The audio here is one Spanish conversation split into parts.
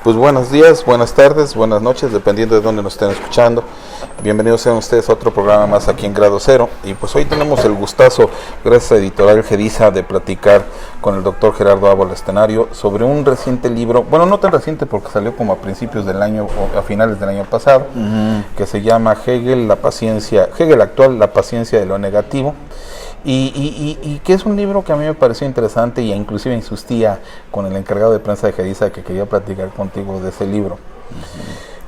Pues buenos días, buenas tardes, buenas noches, dependiendo de dónde nos estén escuchando. Bienvenidos sean ustedes a otro programa más aquí en Grado Cero. Y pues hoy tenemos el gustazo, gracias a Editorial Gediza, de platicar con el doctor Gerardo Ábola Estenario sobre un reciente libro, bueno, no tan reciente porque salió como a principios del año o a finales del año pasado, que se llama Hegel actual, la paciencia de lo negativo. Y que es un libro que a mí me pareció interesante, y inclusive insistía con el encargado de prensa de Gediza que quería platicar contigo de ese libro.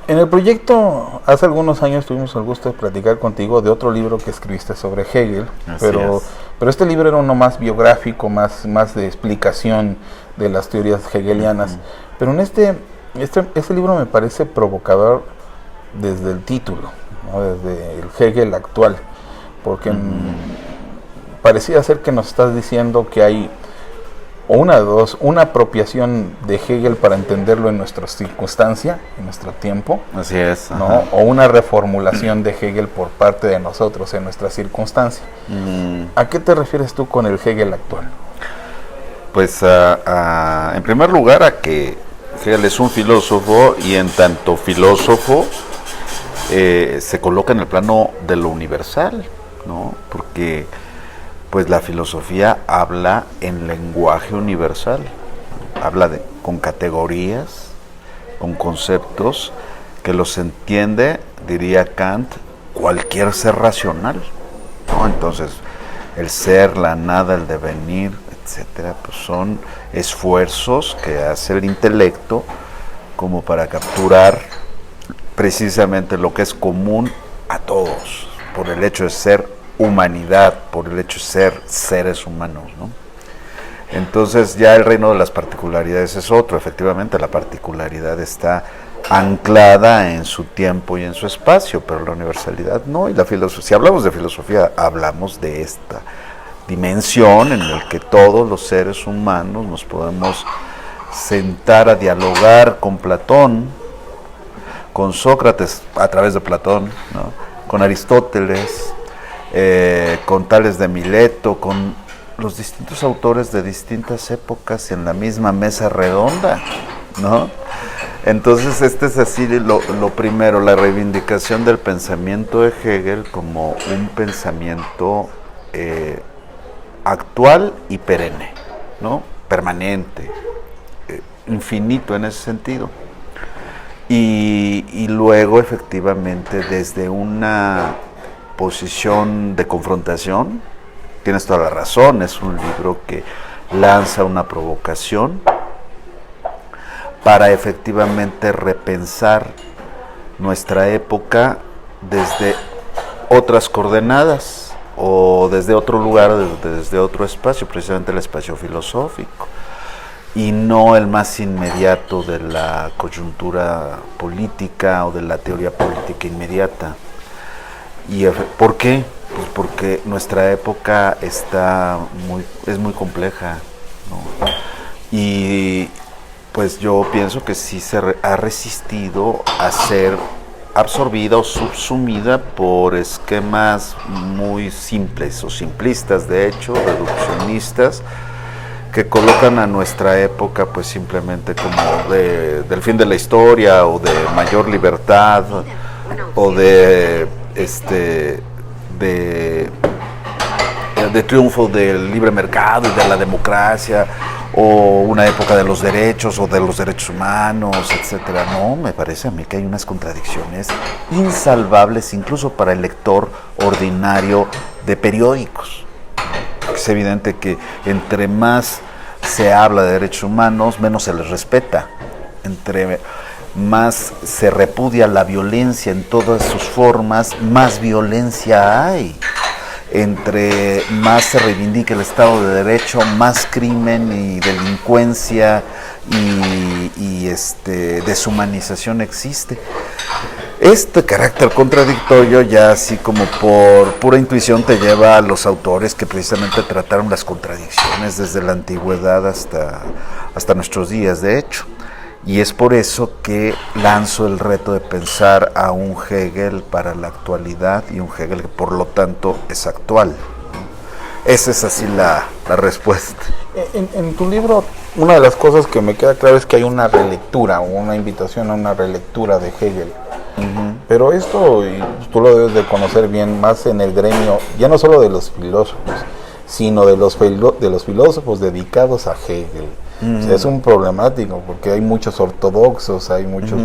En el proyecto, hace algunos años tuvimos el gusto de platicar contigo de otro libro que escribiste sobre Hegel, pero este libro era uno más biográfico, más de explicación de las teorías hegelianas. Pero en este libro me parece provocador desde el título, ¿no? Desde el Hegel actual, porque parecía ser que nos estás diciendo que hay una apropiación de Hegel para entenderlo en nuestra circunstancia, en nuestro tiempo. Así es. ¿No? O una reformulación de Hegel por parte de nosotros en nuestra circunstancia. ¿A qué te refieres tú con el Hegel actual? Pues en primer lugar a que Hegel es un filósofo, y en tanto filósofo se coloca en el plano de lo universal, ¿no? Porque pues la filosofía habla en lenguaje universal, habla con categorías, con conceptos que los entiende, diría Kant, cualquier ser racional, ¿no? Entonces, el ser, la nada, el devenir, etcétera, pues son esfuerzos que hace el intelecto como para capturar precisamente lo que es común a todos, por el hecho de ser humanidad, por el hecho de ser seres humanos, ¿no? Entonces ya el reino de las particularidades es otro. Efectivamente, la particularidad está anclada en su tiempo y en su espacio, pero la universalidad no. Y la filosofía, si hablamos de filosofía, hablamos de esta dimensión en la que todos los seres humanos nos podemos sentar a dialogar con Platón, con Sócrates a través de Platón, ¿no? Con Aristóteles, con Tales de Mileto, con los distintos autores de distintas épocas en la misma mesa redonda, ¿no? Entonces es así lo primero, la reivindicación del pensamiento de Hegel como un pensamiento actual y perenne, ¿no? Permanente, infinito en ese sentido. Y luego efectivamente desde una posición de confrontación, tienes toda la razón, es un libro que lanza una provocación para efectivamente repensar nuestra época desde otras coordenadas o desde otro lugar, desde otro espacio, precisamente el espacio filosófico, y no el más inmediato de la coyuntura política o de la teoría política inmediata. ¿Y por qué? Pues porque nuestra época es muy compleja, ¿no? Y pues yo pienso que sí se ha resistido a ser absorbida o subsumida por esquemas muy simples o simplistas, de hecho, reduccionistas, que colocan a nuestra época pues simplemente como del fin de la historia, o de mayor libertad, o de triunfo del libre mercado y de la democracia, o una época de los derechos o de los derechos humanos, etcétera. No, me parece a mí que hay unas contradicciones insalvables incluso para el lector ordinario de periódicos. Es evidente que entre más se habla de derechos humanos, menos se les respeta. Entre más se repudia la violencia en todas sus formas, más violencia hay. Entre más se reivindica el Estado de Derecho, más crimen y delincuencia y deshumanización existe. Este carácter contradictorio, ya así como por pura intuición, te lleva a los autores que precisamente trataron las contradicciones desde la antigüedad hasta nuestros días, de hecho. Y es por eso que lanzo el reto de pensar a un Hegel para la actualidad, y un Hegel que por lo tanto es actual. Esa es así la respuesta. En tu libro, una de las cosas que me queda claro es que hay una relectura, o una invitación a una relectura de Hegel. Pero esto, y tú lo debes de conocer bien, más en el gremio, ya no solo de los filósofos, sino de los filósofos dedicados a Hegel. O sea, es un problemático porque hay muchos ortodoxos, hay muchos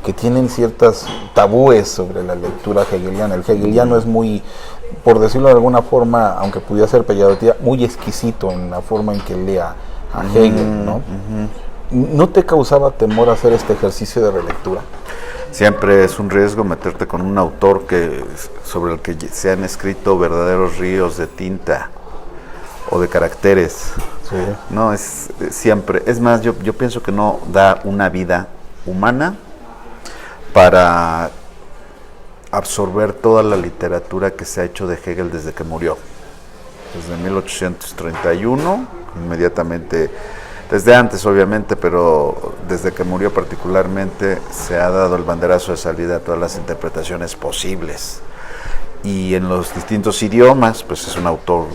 que tienen ciertas tabúes sobre la lectura hegeliana. El hegeliano es muy, por decirlo de alguna forma, aunque pudiera ser peyorativa, muy exquisito en la forma en que lea a Hegel, ¿no? ¿No te causaba temor hacer este ejercicio de relectura? Siempre es un riesgo meterte con un autor sobre el que se han escrito verdaderos ríos de tinta o de caracteres. Sí. No, es siempre. Es más, yo pienso que no da una vida humana para absorber toda la literatura que se ha hecho de Hegel desde que murió. Desde 1831, inmediatamente, desde antes obviamente, pero desde que murió particularmente, se ha dado el banderazo de salida a todas las interpretaciones posibles. Y en los distintos idiomas, pues es un autor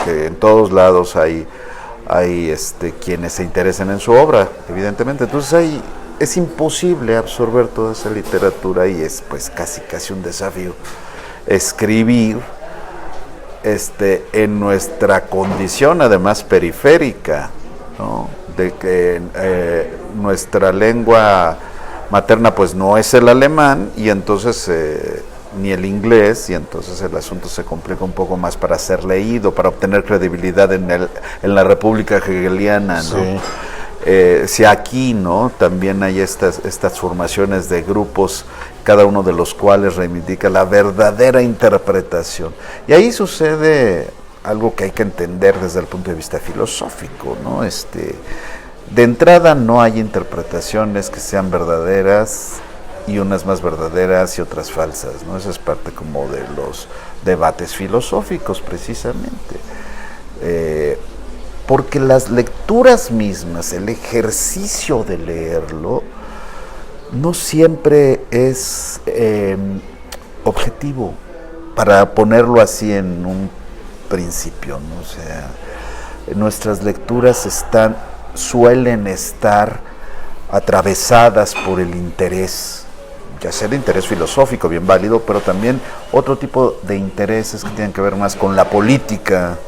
que en todos lados hay quienes se interesen en su obra, evidentemente. Entonces es imposible absorber toda esa literatura y es pues casi un desafío escribir en nuestra condición además periférica, ¿no? De que nuestra lengua materna pues no es el alemán y entonces ni el inglés, y entonces el asunto se complica un poco más para ser leído, para obtener credibilidad en la República Hegeliana, ¿no? Sí. Si aquí, ¿no? También hay estas formaciones de grupos, cada uno de los cuales reivindica la verdadera interpretación. Y ahí sucede algo que hay que entender desde el punto de vista filosófico, ¿no? De entrada no hay interpretaciones que sean verdaderas y unas más verdaderas y otras falsas, ¿no? Eso es parte como de los debates filosóficos, precisamente. Porque las lecturas mismas, el ejercicio de leerlo, no siempre es objetivo, para ponerlo así en un principio, ¿no? O sea, nuestras lecturas suelen estar atravesadas por el interés, ya sea el interés filosófico, bien válido, pero también otro tipo de intereses que tienen que ver más con la política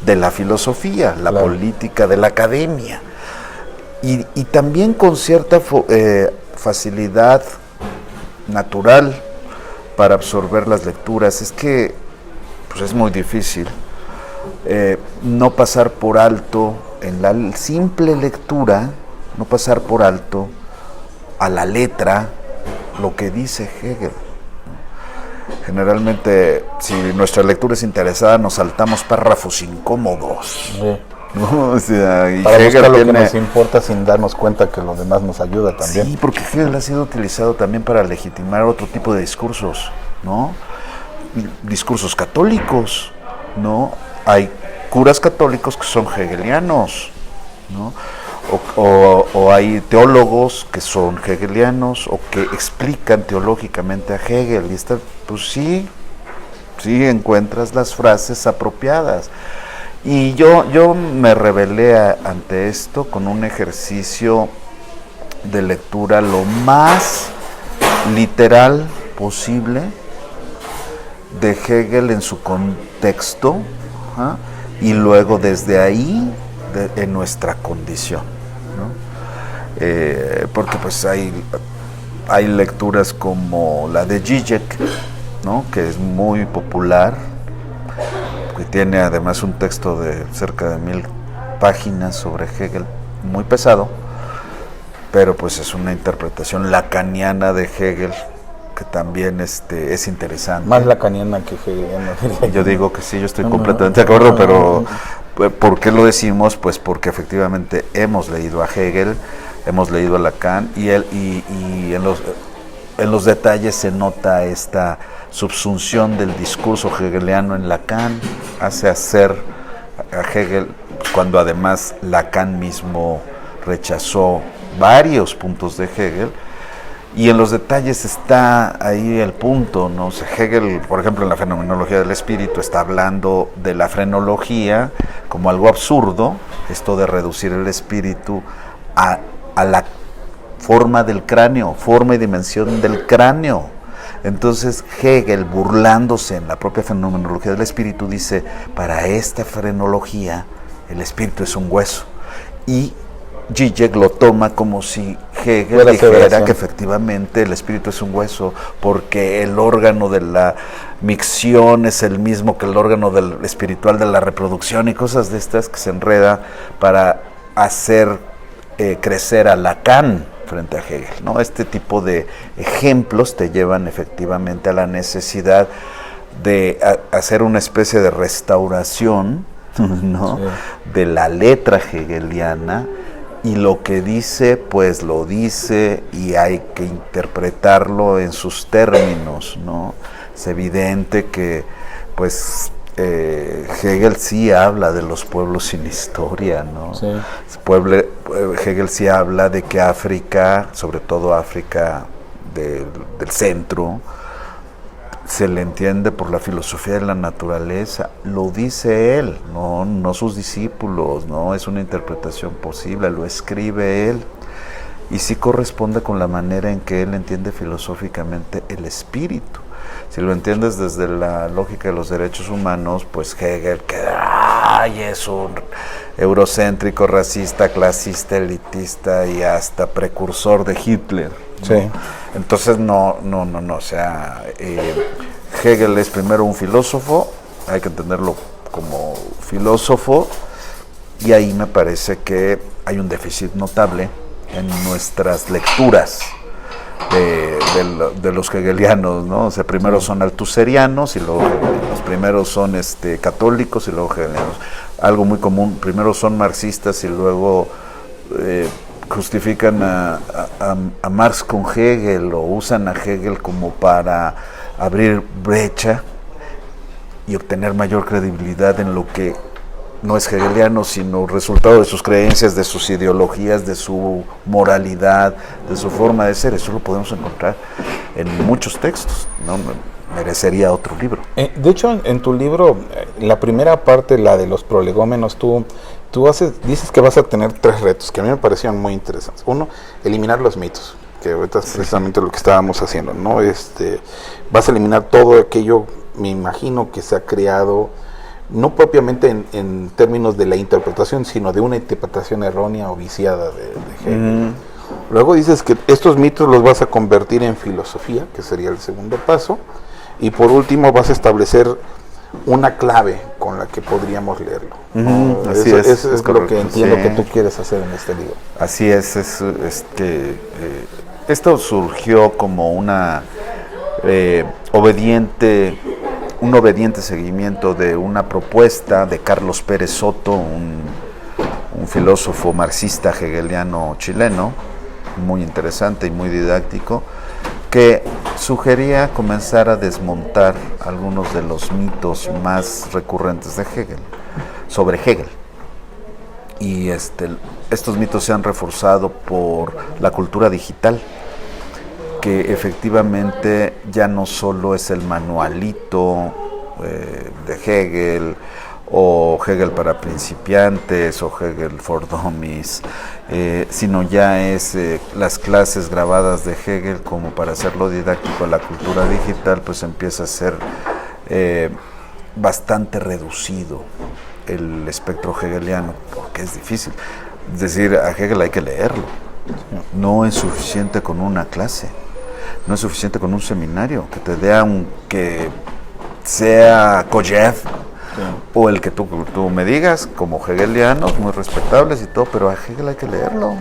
de la filosofía, la política de la academia, y también con cierta facilidad natural para absorber las lecturas. Es que pues es muy difícil no pasar por alto en la simple lectura, no pasar por alto a la letra lo que dice Hegel. Generalmente, si nuestra lectura es interesada, nos saltamos párrafos incómodos. Sí. ¿No? O sea, y para buscar lo que nos importa sin darnos cuenta que lo demás nos ayuda también. Sí, porque Hegel ha sido utilizado también para legitimar otro tipo de discursos, ¿no? Discursos católicos, ¿no? Hay curas católicos que son hegelianos, ¿no? O hay teólogos que son hegelianos o que explican teológicamente a Hegel, y pues sí encuentras las frases apropiadas. Y yo me rebelé ante esto con un ejercicio de lectura lo más literal posible de Hegel en su contexto, y luego desde ahí en nuestra condición, ¿no? Porque pues hay lecturas como la de Zizek, ¿no? Que es muy popular, que tiene además un texto de cerca de 1000 páginas sobre Hegel, muy pesado, pero pues es una interpretación lacaniana de Hegel que también es interesante. Más lacaniana que hegeliana. Yo digo que sí, yo estoy completamente de acuerdo, pero ¿por qué lo decimos? Pues porque efectivamente hemos leído a Hegel, hemos leído a Lacan, y en los detalles se nota esta subsunción del discurso hegeliano en Lacan, hace hacer a Hegel, cuando además Lacan mismo rechazó varios puntos de Hegel, Y en los detalles está ahí el punto, ¿no? O sea, Hegel, por ejemplo, en la fenomenología del espíritu, está hablando de la frenología como algo absurdo, esto de reducir el espíritu a la forma del cráneo, forma y dimensión del cráneo. Entonces Hegel, burlándose en la propia fenomenología del espíritu, dice, para esta frenología, el espíritu es un hueso. Y Zizek lo toma como si Hegel dijera que efectivamente el espíritu es un hueso, porque el órgano de la micción es el mismo que el órgano del espiritual de la reproducción y cosas de estas que se enreda para hacer crecer a Lacan frente a Hegel, ¿no? Este tipo de ejemplos te llevan efectivamente a la necesidad de hacer una especie de restauración, ¿no? Sí. De la letra hegeliana. Y lo que dice, pues lo dice y hay que interpretarlo en sus términos, ¿no? Es evidente que, pues, Hegel sí habla de los pueblos sin historia, ¿no? Sí. Hegel sí habla de que África, sobre todo África del centro, se le entiende por la filosofía de la naturaleza. Lo dice él, no sus discípulos, no es una interpretación posible, lo escribe él. Y sí corresponde con la manera en que él entiende filosóficamente el espíritu. Si lo entiendes desde la lógica de los derechos humanos, pues Hegel es un eurocéntrico, racista, clasista, elitista y hasta precursor de Hitler, ¿no? Sí. Entonces no, o sea, Hegel es primero un filósofo, hay que entenderlo como filósofo, y ahí me parece que hay un déficit notable en nuestras lecturas de los hegelianos, ¿no? O sea, primero son altuserianos y luego los primeros son católicos y luego hegelianos. Algo muy común, primero son marxistas y luego justifican a Marx con Hegel o usan a Hegel como para abrir brecha y obtener mayor credibilidad en lo que no es hegeliano, sino resultado de sus creencias, de sus ideologías, de su moralidad, de su forma de ser. Eso lo podemos encontrar en muchos textos, ¿no? Merecería otro libro. De hecho, en tu libro, la primera parte, la de los prolegómenos, tú dices que vas a tener 3 retos que a mí me parecían muy interesantes. Uno, eliminar los mitos, que ahorita es precisamente lo que estábamos haciendo, ¿no? Vas a eliminar todo aquello, me imagino, que se ha creado, no propiamente en términos de la interpretación, sino de una interpretación errónea o viciada de Hegel. Luego dices que estos mitos los vas a convertir en filosofía, que sería el segundo paso, y por último vas a establecer una clave con la que podríamos leerlo. Así es lo que entiendo que tú quieres hacer en este libro. Así es esto surgió como un obediente seguimiento de una propuesta de Carlos Pérez Soto, un filósofo marxista hegeliano chileno, muy interesante y muy didáctico, que sugería comenzar a desmontar algunos de los mitos más recurrentes de Hegel, sobre Hegel. Y estos mitos se han reforzado por la cultura digital, que efectivamente ya no solo es el manualito de Hegel, o Hegel para principiantes, o Hegel for Dummies, sino ya es las clases grabadas de Hegel, como para hacerlo didáctico a la cultura digital, pues empieza a ser bastante reducido el espectro hegeliano, porque es difícil. Es decir, a Hegel hay que leerlo. No es suficiente con una clase, no es suficiente con un seminario que te dé, aunque sea Kojev, o el que tú me digas, como hegelianos, muy respetables y todo, pero a Hegel hay que leerlo.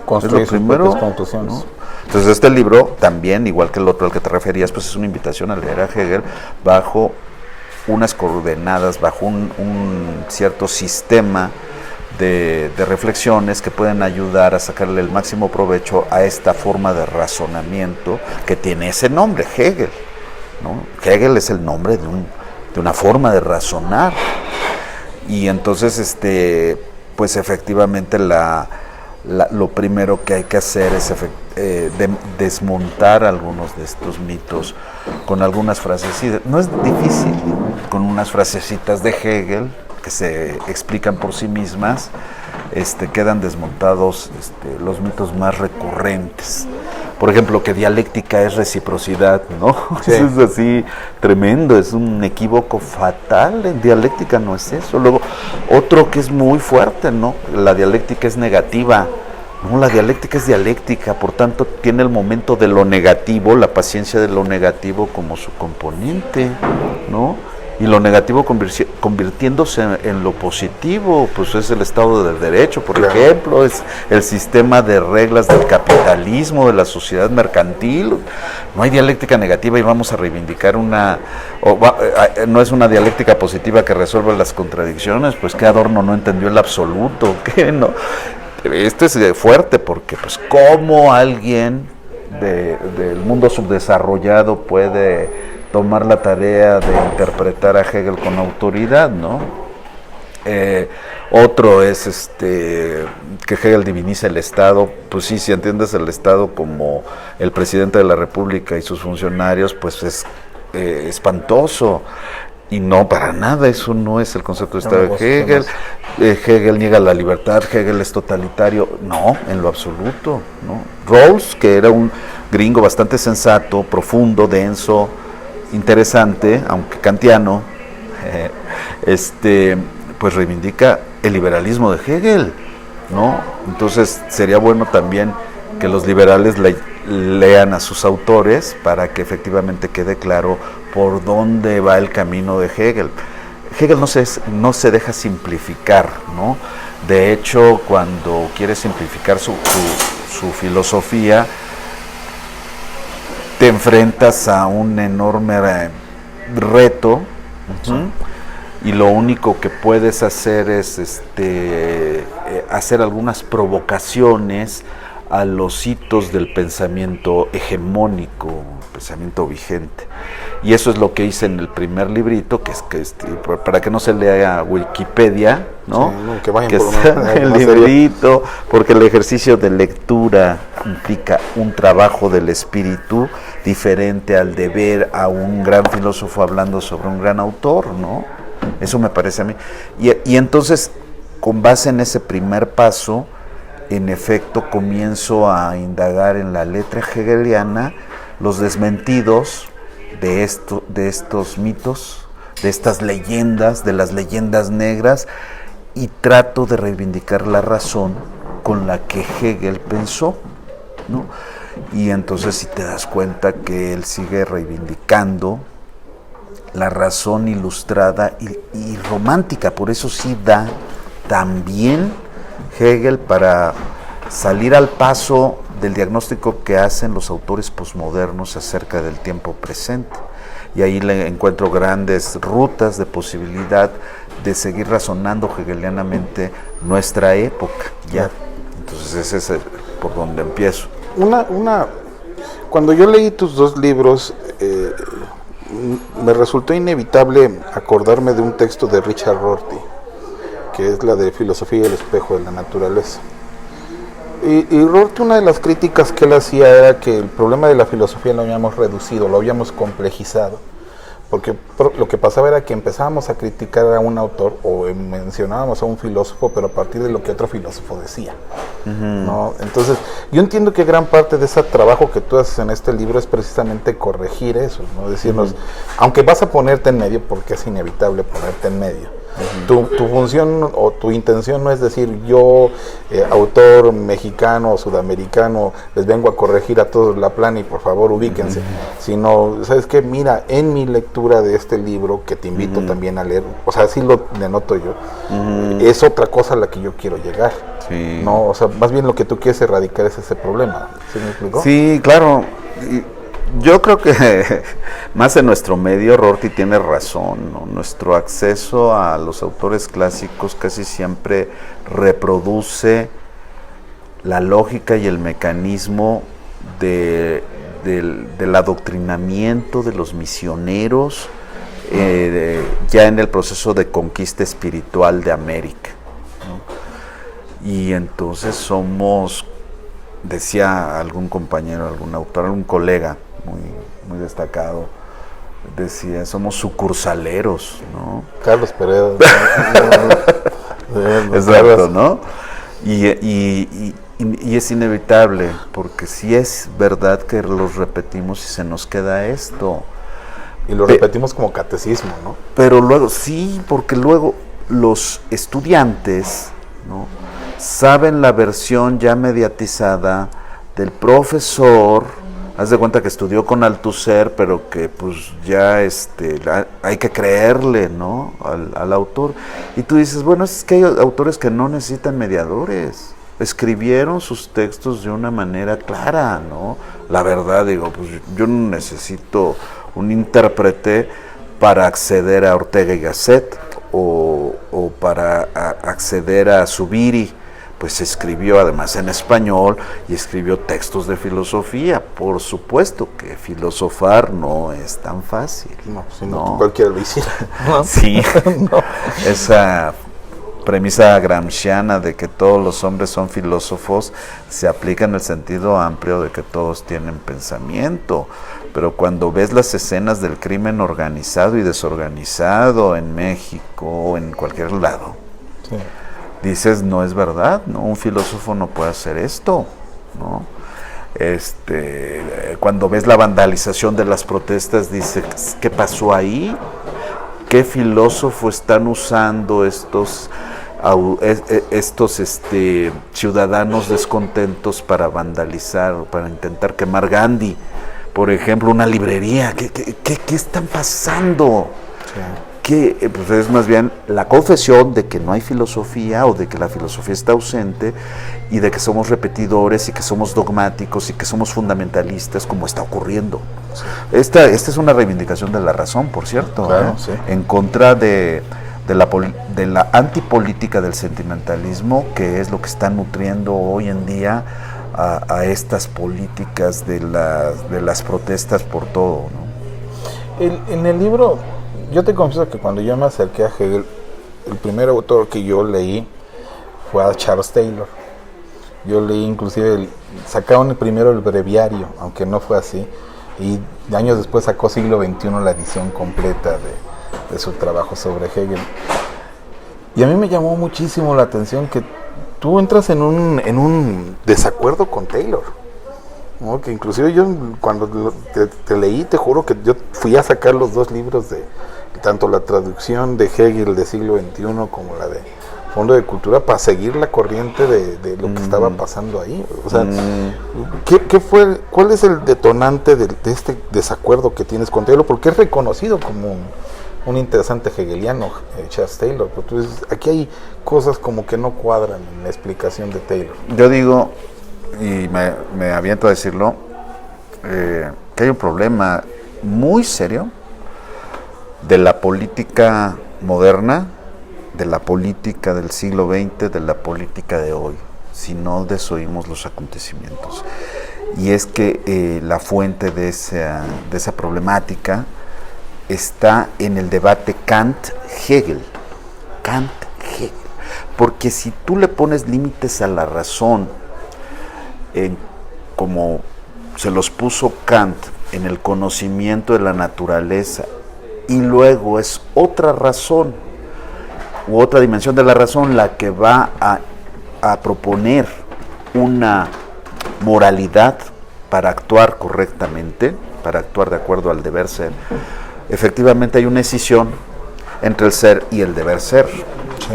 Construir sus propias conclusiones. ¿No? Entonces este libro también, igual que el otro al que te referías, pues es una invitación a leer a Hegel bajo unas coordenadas, bajo un cierto sistema de reflexiones que pueden ayudar a sacarle el máximo provecho a esta forma de razonamiento que tiene ese nombre, Hegel, ¿no? Hegel es el nombre de una forma de razonar, y entonces pues efectivamente lo primero que hay que hacer es desmontar algunos de estos mitos con algunas frasecitas. No es difícil, con unas frasecitas de Hegel que se explican por sí mismas, quedan desmontados los mitos más recurrentes. Por ejemplo, que dialéctica es reciprocidad, ¿no? Sí. Eso es así tremendo, es un equívoco fatal. En dialéctica no es eso. Luego, otro que es muy fuerte, ¿no? La dialéctica es negativa. No, la dialéctica es dialéctica, por tanto tiene el momento de lo negativo, la paciencia de lo negativo como su componente, ¿no? Y lo negativo convirtiéndose en lo positivo, pues es el Estado del Derecho, por ejemplo, es el sistema de reglas del capitalismo, de la sociedad mercantil. No hay dialéctica negativa y vamos a reivindicar no es una dialéctica positiva que resuelva las contradicciones, pues que Adorno no entendió el absoluto, que no. Esto es fuerte porque, pues, ¿cómo alguien del mundo subdesarrollado puede tomar la tarea de interpretar a Hegel con autoridad, ¿no? Otro es que Hegel diviniza el Estado. Pues sí, si entiendes el Estado como el presidente de la República y sus funcionarios, pues es espantoso. Y no, para nada, eso no es el concepto de Estado de Hegel. Hegel niega la libertad, Hegel es totalitario. No, en lo absoluto, ¿no? Rawls, que era un gringo bastante sensato, profundo, denso, interesante, aunque kantiano, pues reivindica el liberalismo de Hegel, ¿no? Entonces sería bueno también que los liberales lean a sus autores para que efectivamente quede claro por dónde va el camino de Hegel. Hegel no se deja simplificar, ¿no? De hecho, cuando quiere simplificar su filosofía, te enfrentas a un enorme reto, y lo único que puedes hacer es hacer algunas provocaciones a los hitos del pensamiento hegemónico, pensamiento vigente. Y eso es lo que hice en el primer librito, que es para que no se lea Wikipedia, ¿no? Sí, que vayan por el librito, porque el ejercicio de lectura implica un trabajo del espíritu diferente al de ver a un gran filósofo hablando sobre un gran autor, ¿no? Eso me parece a mí. Y entonces, con base en ese primer paso, en efecto comienzo a indagar en la letra hegeliana los desmentidos de estos mitos, de estas leyendas, de las leyendas negras, y trato de reivindicar la razón con la que Hegel pensó, ¿no? Y entonces si te das cuenta que él sigue reivindicando la razón ilustrada y romántica, por eso sí da también Hegel para salir al paso del diagnóstico que hacen los autores posmodernos acerca del tiempo presente. Y ahí le encuentro grandes rutas de posibilidad de seguir razonando hegelianamente nuestra época, ¿ya? Entonces ese es por donde empiezo. Cuando yo leí tus dos libros, me resultó inevitable acordarme de un texto de Richard Rorty, que es la de Filosofía y el espejo de la naturaleza. Y Rorty, una de las críticas que él hacía era que el problema de la filosofía lo habíamos reducido, lo habíamos complejizado, porque lo que pasaba era que empezábamos a criticar a un autor o mencionábamos a un filósofo, pero a partir de lo que otro filósofo decía, ¿no? Entonces, yo entiendo que gran parte de ese trabajo que tú haces en este libro es precisamente corregir eso, ¿no? Decirnos, aunque vas a ponerte en medio, porque es inevitable ponerte en medio, tu función o tu intención no es decir yo, autor mexicano o sudamericano, les vengo a corregir a todos la plana y por favor ubíquense, sino, ¿sabes qué? Mira, en mi lectura de este libro, que te invito también a leer, o sea, así lo denoto yo, es otra cosa a la que yo quiero llegar, ¿no? O sea, más bien lo que tú quieres erradicar es ese problema, ¿sí me explico? Sí, claro. Yo creo que más en nuestro medio Rorty tiene razón, ¿no? Nuestro acceso a los autores clásicos casi siempre reproduce la lógica y el mecanismo del adoctrinamiento de los misioneros ya en el proceso de conquista espiritual de América, ¿no? Y entonces somos, decía algún compañero, algún autor, algún colega muy destacado, decía, somos sucursaleros, ¿no? Carlos Pereira. Exacto, ¿no? Y es inevitable, porque sí es verdad que los repetimos y se nos queda esto. Y lo repetimos como catecismo, ¿no? Pero luego, sí, porque luego los estudiantes, ¿no?, saben la versión ya mediatizada del profesor. Haz de cuenta que estudió con Althusser, pero que pues ya hay que creerle, ¿no?, al autor. Y tú dices, bueno, es que hay autores que no necesitan mediadores. Escribieron sus textos de una manera clara, ¿no? La verdad, digo, pues yo no necesito un intérprete para acceder a Ortega y Gasset o para acceder a Zubiri. Pues escribió además en español y escribió textos de filosofía. Por supuesto que filosofar no es tan fácil. No, si no cualquiera lo hiciera. ¿No? Sí, no. Esa premisa gramsciana de que todos los hombres son filósofos se aplica en el sentido amplio de que todos tienen pensamiento. Pero cuando ves las escenas del crimen organizado y desorganizado en México o en cualquier lado, sí, dices, no es verdad, ¿no? Un filósofo no puede hacer esto, ¿no? Cuando ves la vandalización de las protestas, dices, ¿qué pasó ahí? ¿Qué filósofo están usando estos ciudadanos descontentos para vandalizar o para intentar quemar Gandhi? Por ejemplo, una librería. ¿Qué están pasando? Sí. Que pues es más bien la confesión de que no hay filosofía o de que la filosofía está ausente y de que somos repetidores y que somos dogmáticos y que somos fundamentalistas, como está ocurriendo. Sí. Esta es una reivindicación de la razón, por cierto, claro, sí, en contra de la antipolítica del sentimentalismo, que es lo que está nutriendo hoy en día a estas políticas de las protestas por todo, ¿no? En el libro, yo te confieso que cuando yo me acerqué a Hegel, el primer autor que yo leí fue a Charles Taylor. Yo leí inclusive, sacaron primero el breviario, aunque no fue así, y años después sacó Siglo XXI la edición completa de su trabajo sobre Hegel. Y a mí me llamó muchísimo la atención que tú entras en un desacuerdo con Taylor, ¿no? Que inclusive yo cuando te leí, te juro que yo fui a sacar los dos libros de tanto la traducción de Hegel de Siglo XXI como la de Fondo de Cultura para seguir la corriente de lo que estaba pasando ahí. O sea, ¿cuál es el detonante de este desacuerdo que tienes con Taylor? Porque es reconocido como un interesante hegeliano, Charles Taylor, pero tú dices, aquí hay cosas como que no cuadran en la explicación de Taylor. Yo digo, y me aviento a decirlo, que hay un problema muy serio de la política moderna, de la política del siglo XX, de la política de hoy, si no desoímos los acontecimientos. Y es que la fuente de esa problemática está en el debate Kant-Hegel. Kant-Hegel. Porque si tú le pones límites a la razón, como se los puso Kant en el conocimiento de la naturaleza, y luego es otra razón u otra dimensión de la razón la que va a proponer una moralidad para actuar correctamente, para actuar de acuerdo al deber ser, efectivamente hay una escisión entre el ser y el deber ser. Sí.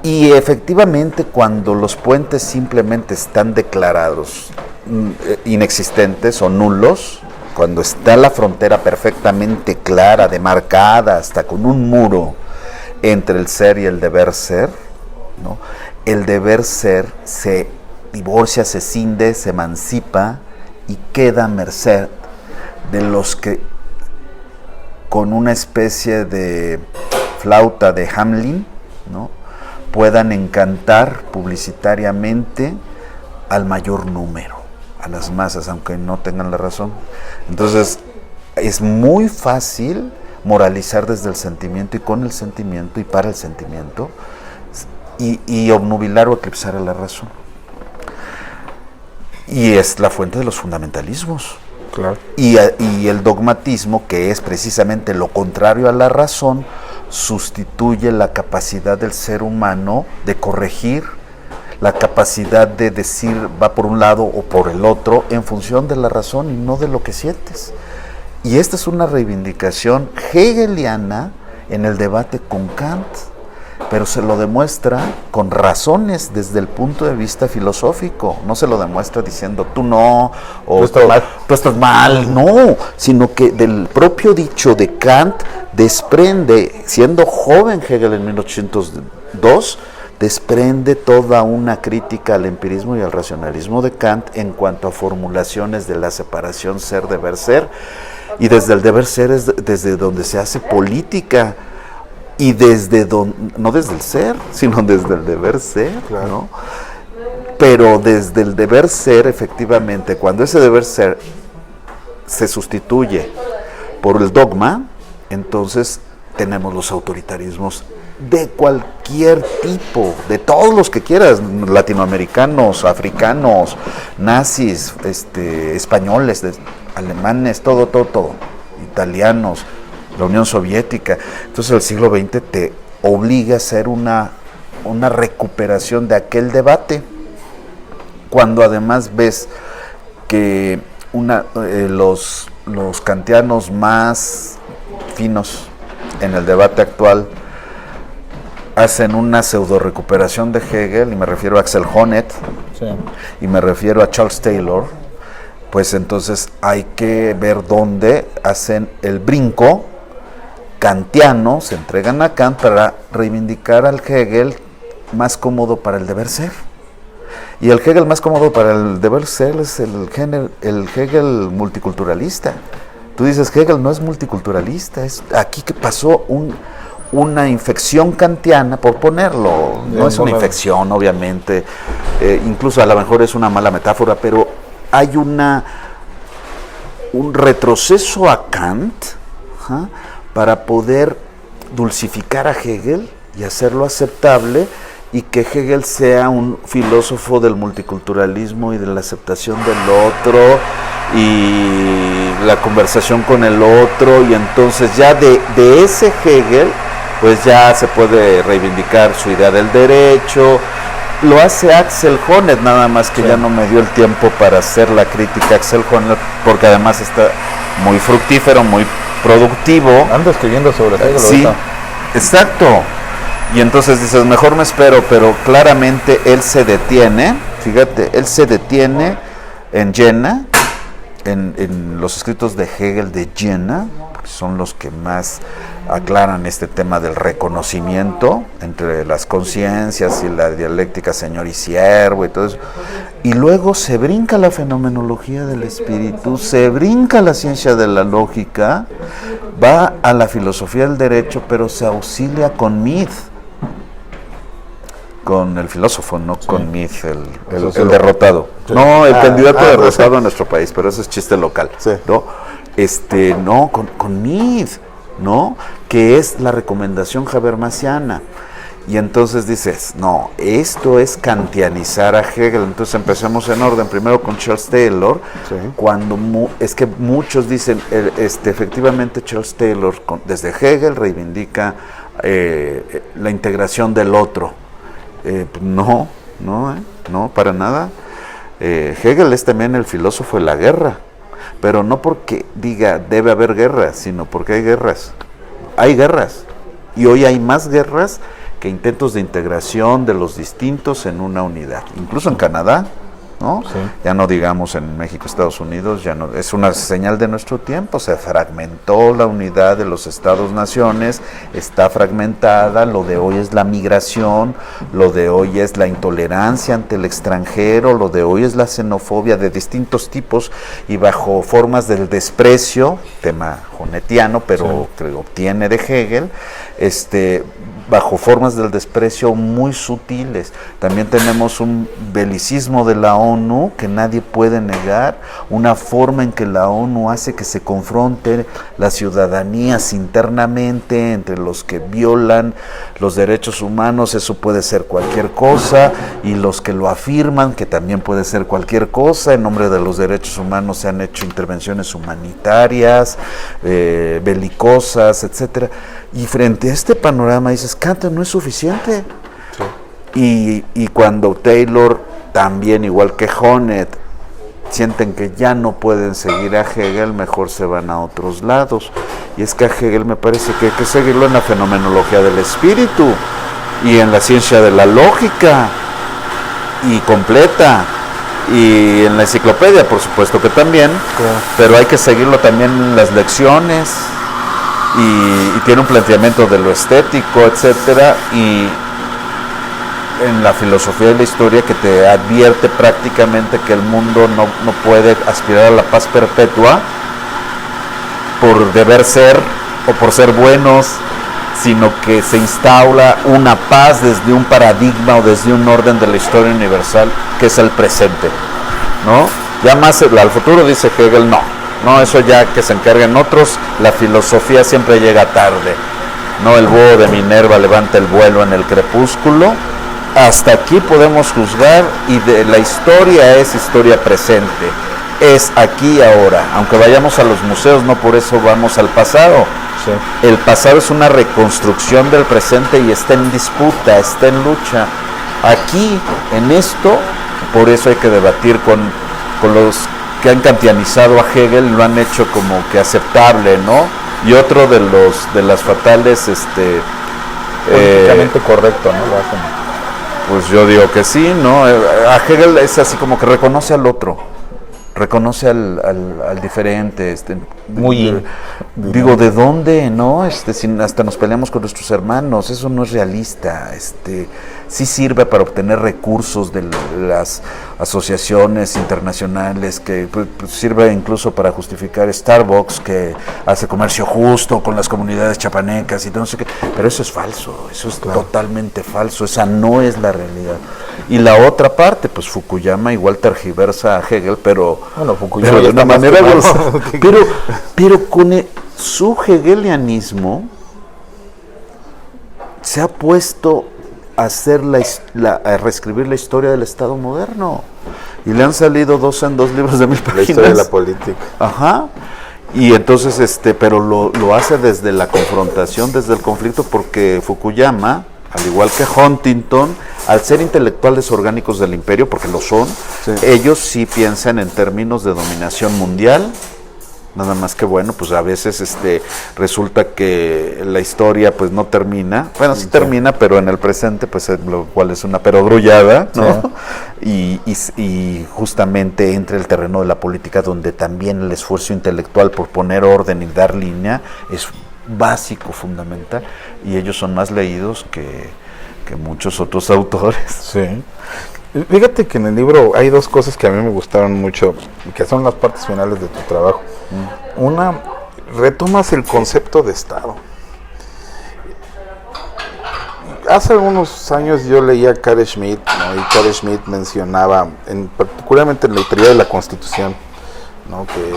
Y efectivamente cuando los puentes simplemente están declarados inexistentes o nulos, cuando está la frontera perfectamente clara, demarcada, hasta con un muro entre el ser y el deber ser, ¿no? El deber ser se divorcia, se cinde, se emancipa y queda a merced de los que con una especie de flauta de Hamelin, ¿no?, puedan encantar publicitariamente al mayor número, a las masas, aunque no tengan la razón. Entonces, es muy fácil moralizar desde el sentimiento y con el sentimiento y para el sentimiento, y obnubilar o eclipsar a la razón. Y es la fuente de los fundamentalismos. Claro. Y el dogmatismo, que es precisamente lo contrario a la razón, sustituye la capacidad del ser humano de corregir, la capacidad de decir va por un lado o por el otro en función de la razón y no de lo que sientes. Y esta es una reivindicación hegeliana en el debate con Kant, pero se lo demuestra con razones desde el punto de vista filosófico. No se lo demuestra diciendo tú no, o tú estás mal, no, sino que del propio dicho de Kant desprende, siendo joven Hegel en 1802, desprende toda una crítica al empirismo y al racionalismo de Kant en cuanto a formulaciones de la separación ser-deber ser, y desde el deber ser es desde donde se hace política, y desde donde, no desde el ser, sino desde el deber ser, claro, ¿no? Pero desde el deber ser, efectivamente, cuando ese deber ser se sustituye por el dogma, entonces tenemos los autoritarismos de cualquier tipo, de todos los que quieras, latinoamericanos, africanos, nazis, españoles, alemanes, todo, italianos, la Unión Soviética. Entonces el siglo XX te obliga a hacer una recuperación de aquel debate, cuando además ves que los kantianos más finos en el debate actual hacen una pseudo recuperación de Hegel, y me refiero a Axel Honneth, sí, y me refiero a Charles Taylor. Pues entonces hay que ver dónde hacen el brinco kantiano, se entregan a Kant para reivindicar al Hegel más cómodo para el deber ser. Y el Hegel más cómodo para el deber ser es el Hegel multiculturalista. Tú dices, Hegel no es multiculturalista, es aquí que pasó una infección kantiana, por ponerlo, no es una infección, obviamente, incluso a lo mejor es una mala metáfora, pero hay un retroceso a Kant, para poder dulcificar a Hegel y hacerlo aceptable, y que Hegel sea un filósofo del multiculturalismo y de la aceptación del otro y la conversación con el otro, y entonces ya de ese Hegel pues ya se puede reivindicar su idea del derecho. Lo hace Axel Honneth, nada más que sí, ya no me dio el tiempo para hacer la crítica a Axel Honneth, porque además está muy fructífero, muy productivo. Ando escribiendo sobre Hegel. Sí, ahorita. Exacto. Y entonces dices, mejor me espero, pero claramente él se detiene, fíjate, él se detiene en Jena, en los escritos de Hegel de Jena, porque son los que más aclaran este tema del reconocimiento entre las conciencias y la dialéctica señor y siervo y todo eso. Y luego se brinca la fenomenología del espíritu, se brinca la ciencia de la lógica, va a la filosofía del derecho, pero se auxilia con Mead, con el filósofo, no sí, con Mead, el derrotado. Sí. No, el candidato derrotado a nuestro país, pero eso es chiste local. Sí. ¿No? No, con Mead, ¿no? Que es la recomendación habermasiana. Y entonces dices, no, esto es kantianizar a Hegel. Entonces empecemos en orden, primero con Charles Taylor, sí, cuando es que muchos dicen, efectivamente Charles Taylor, desde Hegel reivindica la integración del otro. No, para nada. Hegel es también el filósofo de la guerra, pero no porque diga debe haber guerras, sino porque hay guerras. Hay guerras, y hoy hay más guerras que intentos de integración de los distintos en una unidad. Incluso en Canadá, ¿no? Sí. Ya no digamos en México, Estados Unidos, ya no, es una señal de nuestro tiempo. Se fragmentó la unidad de los estados-naciones, está fragmentada. Lo de hoy es la migración, lo de hoy es la intolerancia ante el extranjero, lo de hoy es la xenofobia de distintos tipos y bajo formas del desprecio, tema honetiano, pero sí, que obtiene de Hegel, bajo formas del desprecio muy sutiles. También tenemos un belicismo de la ONU que nadie puede negar, una forma en que la ONU hace que se confronte las ciudadanías internamente entre los que violan los derechos humanos, eso puede ser cualquier cosa, y los que lo afirman, que también puede ser cualquier cosa. En nombre de los derechos humanos se han hecho intervenciones humanitarias, belicosas, etcétera. Y frente a este panorama dices, Kant no es suficiente. Sí. Y cuando Taylor, también igual que Honneth, sienten que ya no pueden seguir a Hegel, mejor se van a otros lados. Y es que a Hegel me parece que hay que seguirlo en la fenomenología del espíritu y en la ciencia de la lógica y completa, y en la enciclopedia, por supuesto que también, claro. Pero hay que seguirlo también en las lecciones, y tiene un planteamiento de lo estético, etcétera, y en la filosofía de la historia que te advierte prácticamente que el mundo no puede aspirar a la paz perpetua por deber ser o por ser buenos, sino que se instaura una paz desde un paradigma o desde un orden de la historia universal que es el presente, ¿no? Ya más al futuro, dice Hegel, no, eso ya que se encarguen otros, la filosofía siempre llega tarde, ¿no? El búho de Minerva levanta el vuelo en el crepúsculo. Hasta aquí podemos juzgar, y de la historia es historia presente, es aquí y ahora. Aunque vayamos a los museos, no por eso vamos al pasado. Sí. El pasado es una reconstrucción del presente y está en disputa, está en lucha. Aquí, en esto, por eso hay que debatir con los que han kantianizado a Hegel, lo han hecho como que aceptable, ¿no? Y otro de las fatales, políticamente correcto, ¿no? Lo hacen. Pues yo digo que sí, ¿no? A Hegel es así como que reconoce al otro, reconoce al diferente, muy digo, ¿de dónde, no? Hasta nos peleamos con nuestros hermanos, eso no es realista. Sí sirve para obtener recursos de las asociaciones internacionales, que pues, sirve incluso para justificar Starbucks, que hace comercio justo con las comunidades chapanecas y no sé qué, pero eso es falso, eso es totalmente falso, esa no es la realidad. Y la otra parte, pues Fukuyama igual tergiversa a Hegel, pero de una manera pero con su hegelianismo se ha puesto a reescribir la historia del Estado moderno, y le han salido en dos libros de 1000 páginas. La historia de la política. Ajá. Y entonces, pero lo hace desde la confrontación, desde el conflicto, porque Fukuyama, al igual que Huntington, al ser intelectuales orgánicos del imperio, porque lo son, sí, ellos sí piensan en términos de dominación mundial. Nada más que bueno, pues a veces resulta que la historia pues no termina, bueno sí termina, pero en el presente pues lo cual es una perogrullada, ¿no? Sí. Y justamente entra el terreno de la política, donde también el esfuerzo intelectual por poner orden y dar línea es básico, fundamental, y ellos son más leídos que muchos otros autores. Sí. Fíjate que en el libro hay dos cosas que a mí me gustaron mucho, que son las partes finales de tu trabajo. Una, retomas el concepto de Estado. Hace algunos años yo leía a Carl Schmitt, ¿no? Y Carl Schmitt mencionaba, particularmente en la teoría de la Constitución, ¿no? Que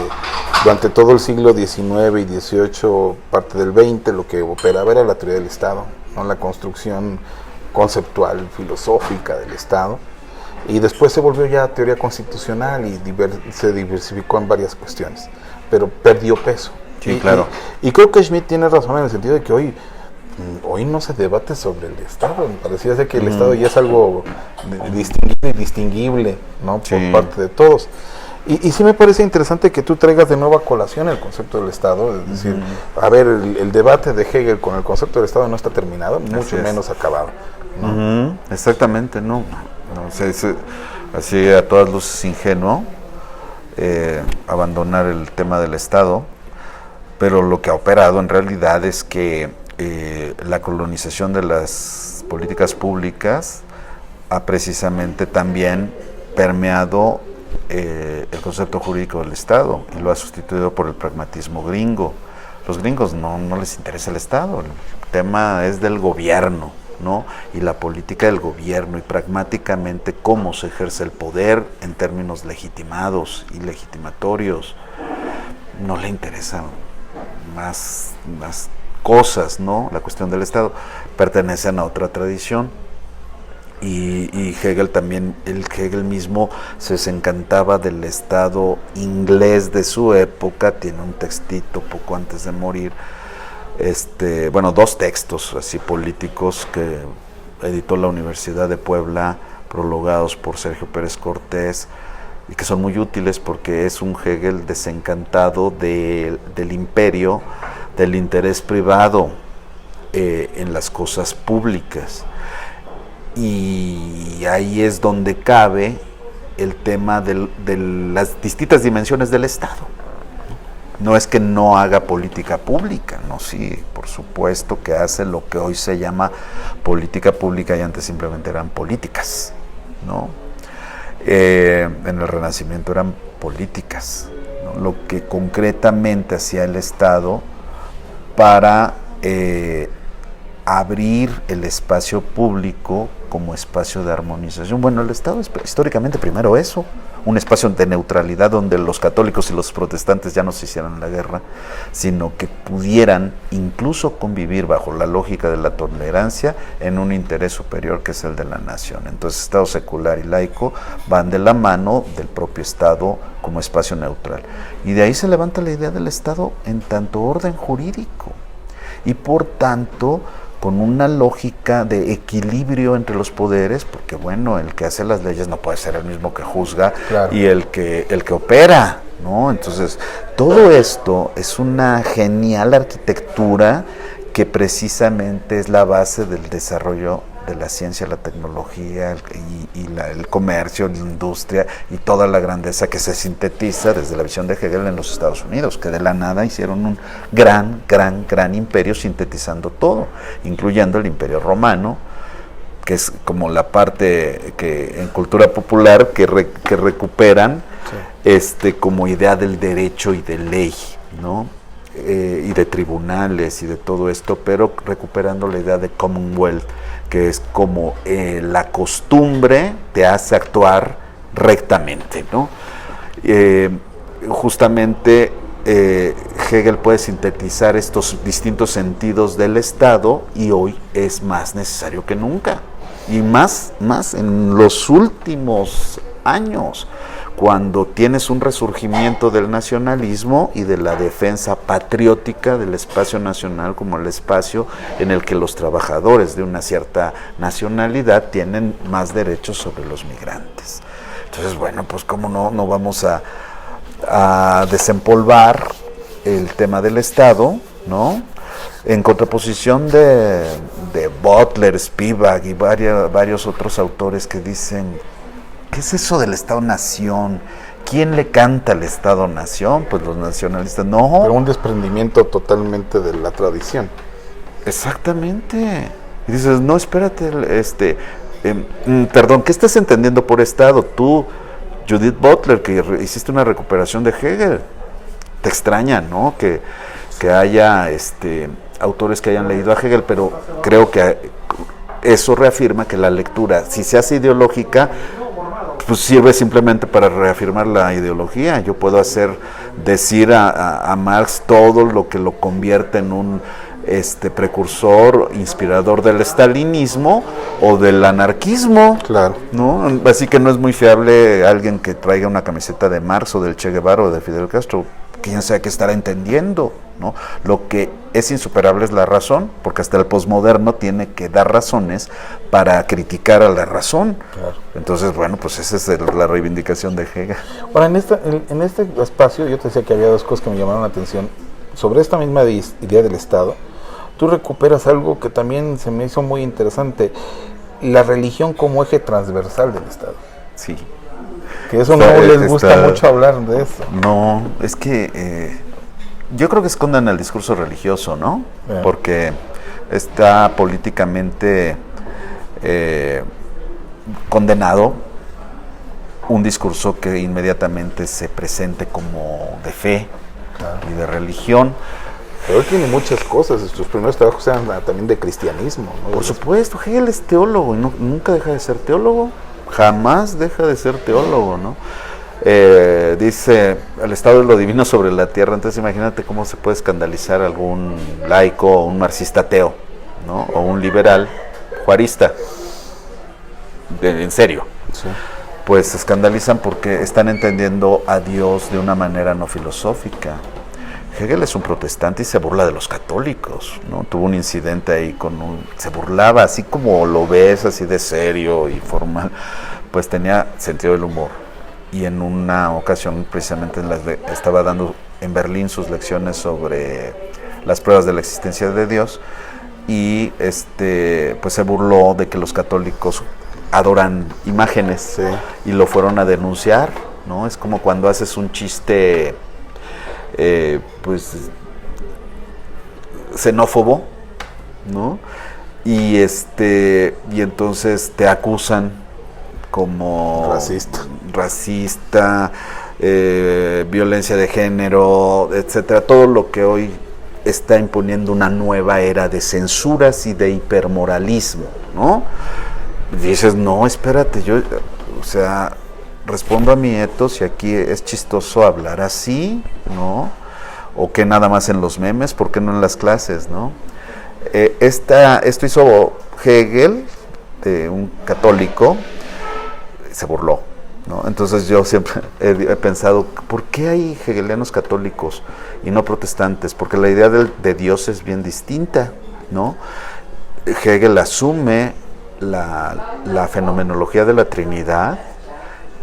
durante todo el siglo XIX y XVIII, parte del XX, lo que operaba era la teoría del Estado, ¿no? La construcción conceptual, filosófica del Estado. Y después se volvió ya teoría constitucional y se diversificó en varias cuestiones, pero perdió peso. Sí, claro. Y creo que Schmitt tiene razón en el sentido de que hoy no se debate sobre el Estado. Me parecía ser que el Estado ya es algo distinguido y distinguible, ¿no? Por parte de todos. Y sí me parece interesante que tú traigas de nuevo a colación el concepto del Estado, es decir, a ver, el debate de Hegel con el concepto del Estado no está terminado, mucho menos acabado, ¿no? Exactamente, no, así a todas luces ingenuo abandonar el tema del Estado, pero lo que ha operado en realidad es que la colonización de las políticas públicas ha precisamente también permeado el concepto jurídico del Estado, y lo ha sustituido por el pragmatismo gringo. Los gringos no les interesa el Estado, el tema es del gobierno, ¿no? Y la política del gobierno y pragmáticamente cómo se ejerce el poder en términos legitimados y legitimatorios. No le interesan más cosas, ¿no? La cuestión del Estado. Pertenecen a otra tradición. Y Hegel también, Hegel mismo se desencantaba del Estado inglés de su época. Tiene un textito poco antes de morir, dos textos así políticos que editó la Universidad de Puebla, prologados por Sergio Pérez Cortés, y que son muy útiles porque es un Hegel desencantado del imperio, del interés privado en las cosas públicas. Y ahí es donde cabe el tema de las distintas dimensiones del Estado. No es que no haga política pública, no, sí, por supuesto que hace lo que hoy se llama política pública y antes simplemente eran políticas, ¿no? En el Renacimiento eran políticas, ¿no? Lo que concretamente hacía el Estado para abrir el espacio público como espacio de armonización. Bueno, el Estado es históricamente primero eso, un espacio de neutralidad donde los católicos y los protestantes ya no se hicieran la guerra, sino que pudieran incluso convivir bajo la lógica de la tolerancia en un interés superior que es el de la nación. Entonces, Estado secular y laico van de la mano del propio Estado como espacio neutral. Y de ahí se levanta la idea del Estado en tanto orden jurídico y por tanto con una lógica de equilibrio entre los poderes, porque bueno, el que hace las leyes no puede ser el mismo que juzga, claro, y el que opera, ¿no? Entonces, todo esto es una genial arquitectura que precisamente es la base del desarrollo de la ciencia, la tecnología el comercio, la industria y toda la grandeza que se sintetiza desde la visión de Hegel en los Estados Unidos, que de la nada hicieron un gran imperio sintetizando todo, incluyendo el Imperio Romano, que es como la parte que en cultura popular que recuperan, sí, como idea del derecho y de ley, ¿no? Y de tribunales y de todo esto, pero recuperando la idea de Commonwealth, que es como la costumbre te hace actuar rectamente, ¿no? Justamente Hegel puede sintetizar estos distintos sentidos del Estado y hoy es más necesario que nunca, y más en los últimos años, cuando tienes un resurgimiento del nacionalismo y de la defensa patriótica del espacio nacional como el espacio en el que los trabajadores de una cierta nacionalidad tienen más derechos sobre los migrantes. Entonces, bueno, pues cómo no vamos a desempolvar el tema del Estado, ¿no? En contraposición de Butler, Spivak y varios otros autores que dicen, ¿qué es eso del Estado-Nación? ¿Quién le canta al Estado-Nación? Pues los nacionalistas, no. Pero un desprendimiento totalmente de la tradición. Exactamente. Y dices, no, espérate, perdón, ¿qué estás entendiendo por Estado? Tú, Judith Butler, que hiciste una recuperación de Hegel, te extraña, ¿no? Que haya autores que hayan leído a Hegel, pero creo que eso reafirma que la lectura, si se hace ideológica, pues sirve simplemente para reafirmar la ideología. Yo puedo decir a Marx todo lo que lo convierte en un precursor, inspirador del estalinismo o del anarquismo, claro, ¿no? Así que no es muy fiable alguien que traiga una camiseta de Marx o del Che Guevara o de Fidel Castro. Quién sabe qué estará entendiendo, ¿no? Lo que es insuperable es la razón, porque hasta el posmoderno tiene que dar razones para criticar a la razón. Claro. Entonces, bueno, pues esa es la reivindicación de Hegel. Ahora, en este espacio yo te decía que había dos cosas que me llamaron la atención. Sobre esta misma idea del Estado, tú recuperas algo que también se me hizo muy interesante, la religión como eje transversal del Estado. Sí. Que eso no les gusta mucho hablar de eso. No, es que yo creo que esconden el discurso religioso, ¿no? Porque está políticamente condenado un discurso que inmediatamente se presente como de fe, claro, y de religión. Pero él tiene muchas cosas, sus primeros trabajos eran también de cristianismo, ¿no? Por supuesto, Hegel es teólogo y nunca deja de ser teólogo, jamás deja de ser teólogo, ¿no? Dice, el estado de lo divino sobre la tierra, entonces imagínate cómo se puede escandalizar algún laico o un marxista ateo, ¿no? O un liberal juarista, en serio. Sí. Pues se escandalizan porque están entendiendo a Dios de una manera no filosófica. Hegel es un protestante y se burla de los católicos, ¿no? Tuvo un incidente ahí se burlaba, así como lo ves, así de serio y formal, pues tenía sentido del humor. Y en una ocasión, precisamente, estaba dando en Berlín sus lecciones sobre las pruebas de la existencia de Dios, y pues se burló de que los católicos adoran imágenes, sí, y lo fueron a denunciar, ¿no? Es como cuando haces un chiste pues xenófobo, ¿no? Y entonces te acusan como racista, violencia de género, etcétera, todo lo que hoy está imponiendo una nueva era de censuras y de hipermoralismo, ¿no? Dices, no, espérate, respondo a mi etos y aquí es chistoso hablar así, ¿no? O que nada más en los memes, ¿por qué no en las clases, no? Esto hizo Hegel, un católico, se burló, ¿no? Entonces yo siempre he pensado, ¿por qué hay hegelianos católicos y no protestantes? Porque la idea de Dios es bien distinta, ¿no? Hegel asume la fenomenología de la Trinidad,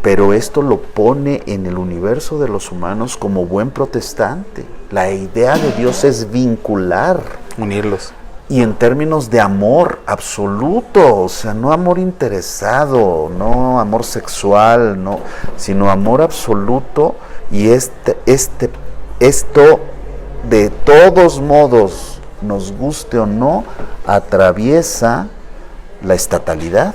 pero esto lo pone en el universo de los humanos como buen protestante. La idea de Dios es vincular, unirlos. Y en términos de amor absoluto, o sea, no amor interesado, no amor sexual, no, sino amor absoluto. Y esto de todos modos, nos guste o no, atraviesa la estatalidad,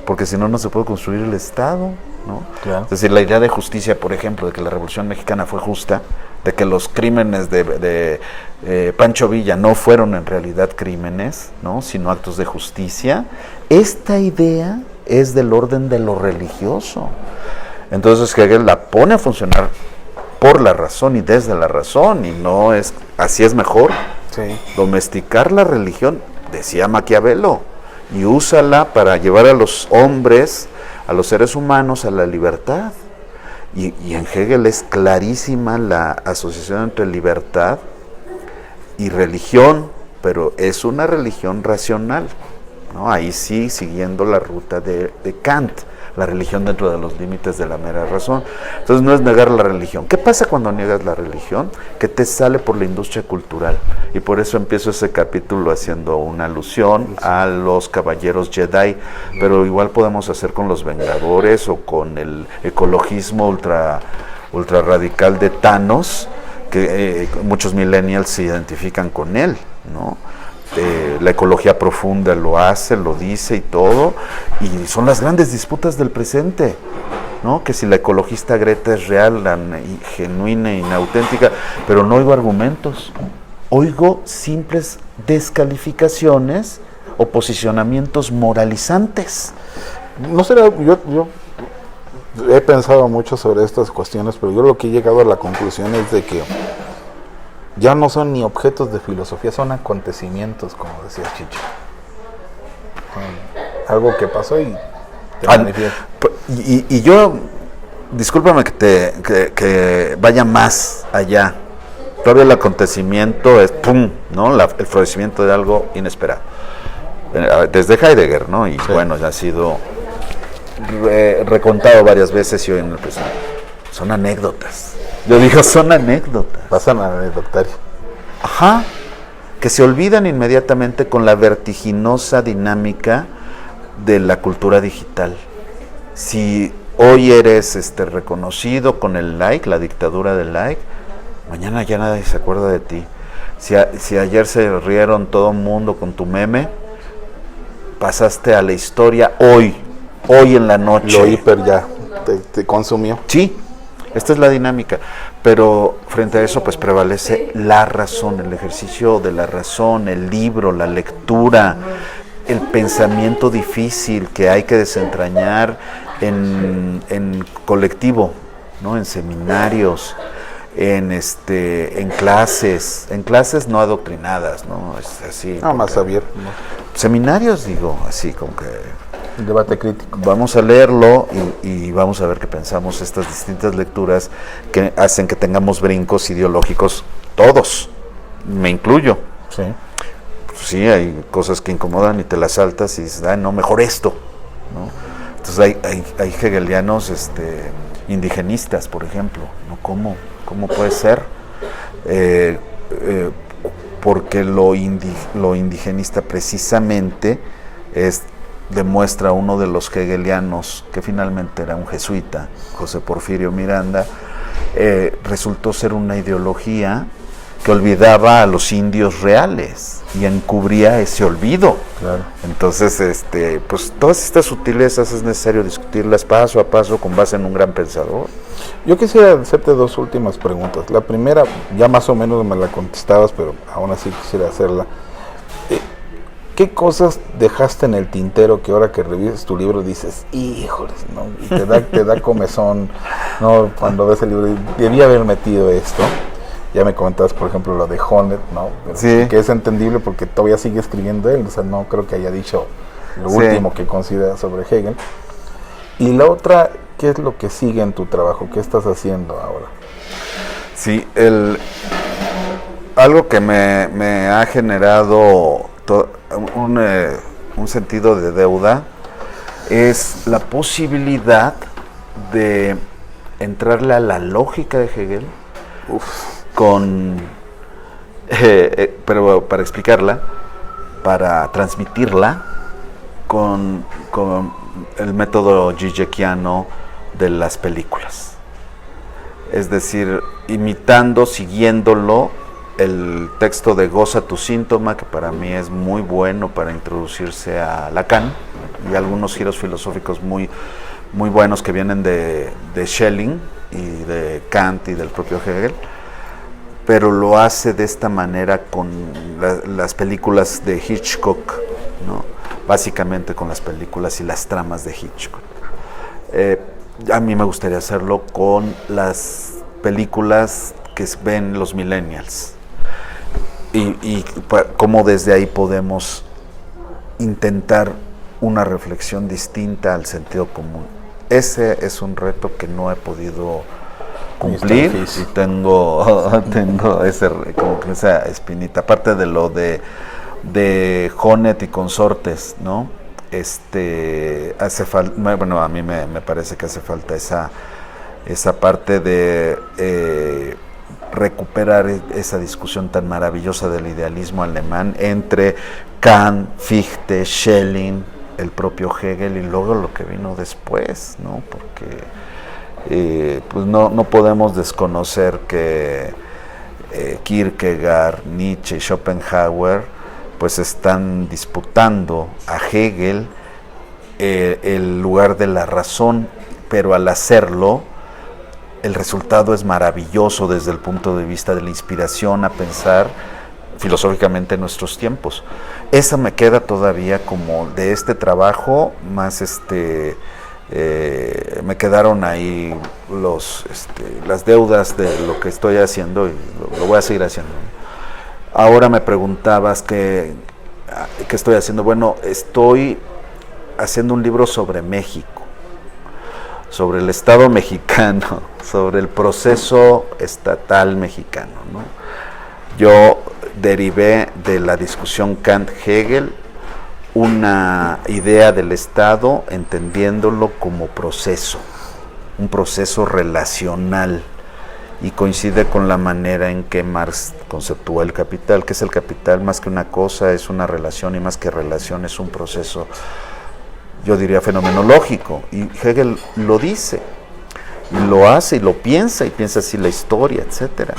porque si no, no se puede construir el Estado, ¿no? Claro. Es decir, la idea de justicia, por ejemplo, de que la Revolución Mexicana fue justa, de que los crímenes de Pancho Villa no fueron en realidad crímenes, ¿no? Sino actos de justicia, esta idea es del orden de lo religioso. Entonces Hegel la pone a funcionar por la razón y desde la razón, y no es, así es mejor, sí, domesticar la religión, decía Maquiavelo, y úsala para llevar a los hombres, a los seres humanos, a la libertad. Y en Hegel es clarísima la asociación entre libertad y religión, pero es una religión racional, ¿no? Ahí sí, siguiendo la ruta de Kant, la religión dentro de los límites de la mera razón. Entonces no es negar la religión. ¿Qué pasa cuando niegas la religión? Que te sale por la industria cultural. Y por eso empiezo ese capítulo haciendo una alusión a los caballeros Jedi, pero igual podemos hacer con los Vengadores o con el ecologismo ultra radical de Thanos, que muchos millennials se identifican con él, ¿no? La ecología profunda lo hace, lo dice y todo, y son las grandes disputas del presente, ¿no? Que si la ecologista Greta es real, genuina y auténtica, pero no oigo argumentos, oigo simples descalificaciones o posicionamientos moralizantes. No será, yo he pensado mucho sobre estas cuestiones, pero yo lo que he llegado a la conclusión es de que ya no son ni objetos de filosofía, son acontecimientos, como decía Chicho. Algo que pasó y te manifiesta. Y yo, discúlpame que vaya más allá. Todavía el acontecimiento es ¡pum!, ¿no? El florecimiento de algo inesperado. Desde Heidegger, ¿no? Y sí, bueno, ya ha sido recontado varias veces y hoy en el presente. Son anécdotas. Yo digo, son anécdotas. Pasan al anecdotario. Ajá. Que se olvidan inmediatamente con la vertiginosa dinámica de la cultura digital. Si hoy eres reconocido con el like, la dictadura del like, mañana ya nadie se acuerda de ti. Si ayer se rieron todo el mundo con tu meme, pasaste a la historia hoy en la noche. Lo hiper ya te consumió. Sí. Esta es la dinámica, pero frente a eso pues prevalece la razón, el ejercicio de la razón, el libro, la lectura, el pensamiento difícil que hay que desentrañar en colectivo, ¿no? En seminarios, en clases no adoctrinadas, ¿no? Es así. No, más abierto, ¿no? Seminarios, digo, así como que El debate crítico. vamos a leerlo y vamos a ver qué pensamos estas distintas lecturas que hacen que tengamos brincos ideológicos todos, me incluyo. Sí. Sí, hay cosas que incomodan y te las saltas y dices, no, mejor esto, ¿no? Entonces hay hegelianos indigenistas, por ejemplo, ¿no? ¿Cómo puede ser? Porque lo indigenista precisamente demuestra uno de los hegelianos, que finalmente era un jesuita, José Porfirio Miranda, resultó ser una ideología que olvidaba a los indios reales y encubría ese olvido. Claro. Entonces, pues todas estas sutilezas es necesario discutirlas paso a paso con base en un gran pensador. Yo quisiera hacerte dos últimas preguntas. La primera, ya más o menos me la contestabas, pero aún así quisiera hacerla. ¿Qué cosas dejaste en el tintero que ahora que revisas tu libro dices, híjoles, ¿no? Y te da comezón, ¿no? Cuando ves el libro, debía haber metido esto. Ya me comentabas, por ejemplo, lo de Honneth, ¿no? Sí. Que es entendible porque todavía sigue escribiendo él, o sea, no creo que haya dicho lo último que considera sobre Hegel. Y la otra, ¿qué es lo que sigue en tu trabajo? ¿Qué estás haciendo ahora? Sí, algo que me ha generado un sentido de deuda es la posibilidad de entrarle a la lógica de Hegel. Pero para explicarla, para transmitirla con el método gigekiano de las películas. Es decir, imitando, siguiéndolo, el texto de Goza tu síntoma, que para mí es muy bueno para introducirse a Lacan, y algunos giros filosóficos muy, muy buenos que vienen de Schelling y de Kant y del propio Hegel, pero lo hace de esta manera con las películas de Hitchcock, ¿no? Básicamente con las películas y las tramas de Hitchcock. A mí me gustaría hacerlo con las películas que ven los millennials y cómo desde ahí podemos intentar una reflexión distinta al sentido común. Ese es un reto que no he podido cumplir y tengo como que esa espinita, aparte de lo de Honneth y consortes, ¿no? Hace falta, bueno, a mí me parece que hace falta esa parte de recuperar esa discusión tan maravillosa del idealismo alemán entre Kant, Fichte, Schelling, el propio Hegel y luego lo que vino después, ¿no? Porque pues no podemos desconocer que Kierkegaard, Nietzsche y Schopenhauer pues están disputando a Hegel el lugar de la razón, pero al hacerlo el resultado es maravilloso desde el punto de vista de la inspiración a pensar filosóficamente en nuestros tiempos. Esa me queda todavía como de este trabajo más me quedaron ahí las deudas de lo que estoy haciendo y lo voy a seguir haciendo. Ahora me preguntabas qué estoy haciendo. Bueno, estoy haciendo un libro sobre México, sobre el Estado mexicano, sobre el proceso estatal mexicano, ¿no? Yo derivé de la discusión Kant-Hegel una idea del Estado entendiéndolo como proceso, un proceso relacional, y coincide con la manera en que Marx conceptúa el capital, que es el capital más que una cosa, es una relación, y más que relación es un proceso, yo diría fenomenológico, y Hegel lo dice, y lo hace, y lo piensa, y piensa así la historia, etcétera.